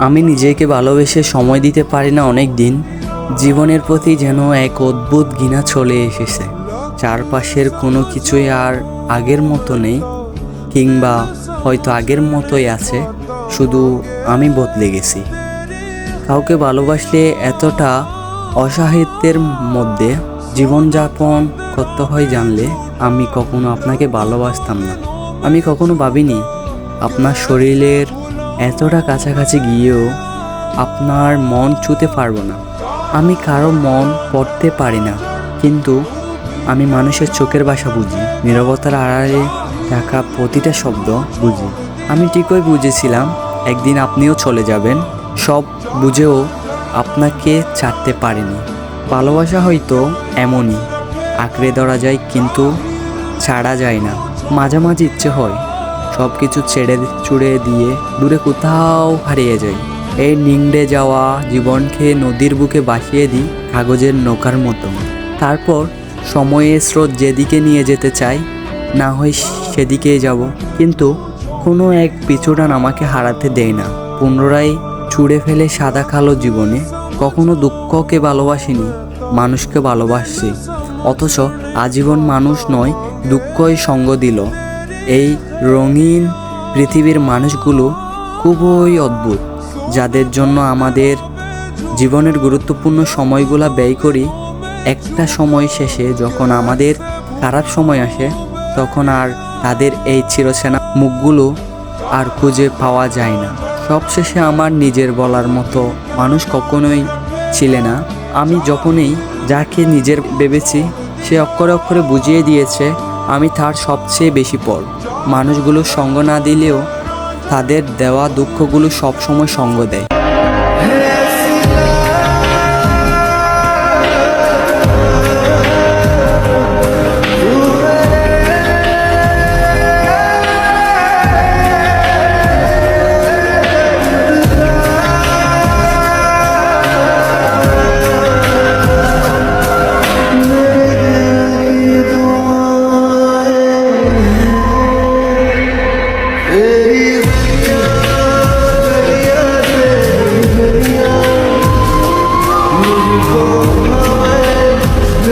আমি নিজেকে ভালোবেসে সময় দিতে পারি না অনেক দিন। জীবনের প্রতি যেন এক অদ্ভুত ঘৃণা চলে এসেছে। চারপাশের কোনো কিছুই আর আগের মতো নেই, কিংবা হয়তো আগের মতোই আছে, শুধু আমি বদলে গেছি। কাউকে ভালোবাসলে এতটা অসাহিত্যের মধ্যে জীবনযাপন করতে হয় জানলে আমি কখনো আপনাকে ভালোবাসতাম না। আমি কখনো ভাবিনি আপনার শরীরের এতটা কাছাকাছি গিয়েও আপনার মন ছুঁতে পারবো না। আমি কারো মন পড়তে পারি না, কিন্তু আমি মানুষের চোখের ভাষা বুঝি, নীরবতার আড়ালে থাকা প্রতিটা শব্দ বুঝি। আমি ঠিকই বুঝেছিলাম একদিন আপনিও চলে যাবেন, সব বুঝেও আপনাকে ছাড়তে পারিনি। ভালোবাসা হয়তো এমনই, আঁকড়ে ধরা যায় কিন্তু ছাড়া যায় না। মাঝে মাঝে ইচ্ছে হয় সব কিছু ছেড়ে ছুড়ে দিয়ে দূরে কোথাও হারিয়ে যাই। এই নিংড়ে যাওয়া জীবনকে নদীর বুকে ভাসিয়ে দিই কাগজের নৌকার মতো। তারপর সময়ের স্রোত যেদিকে নিয়ে যেতে চাই, না হয় সেদিকেই যাব, কিন্তু কোনো এক পিছুটান আমাকে হারাতে দেয় না। পুনরায় ছুঁড়ে ফেলে সাদা কালো জীবনে। কখনো দুঃখকে ভালোবাসিনি, মানুষকে ভালোবাসছি, অথচ আজীবন মানুষ নয়, দুঃখই সঙ্গ দিল। এই রঙিন পৃথিবীর মানুষগুলো খুবই অদ্ভুত, যাদের জন্য আমাদের জীবনের গুরুত্বপূর্ণ সময়গুলো ব্যয় করি। একটা সময় শেষে যখন আমাদের খারাপ সময় আসে, তখন আর তাদের এই চিরচেনা মুখগুলো আর খুঁজে পাওয়া যায় না। সবশেষে আমার নিজের বলার মতো মানুষ কখনোই ছিলে না। আমি যখনই যাকে নিজের ভেবেছি, সে অক্ষরে অক্ষরে বুঝিয়ে দিয়েছে আমি তার সবচেয়ে বেশি পর। মানুষগুলো সঙ্গ না দিলেও তাদের দেওয়া দুঃখগুলো সবসময় সঙ্গ দেয়।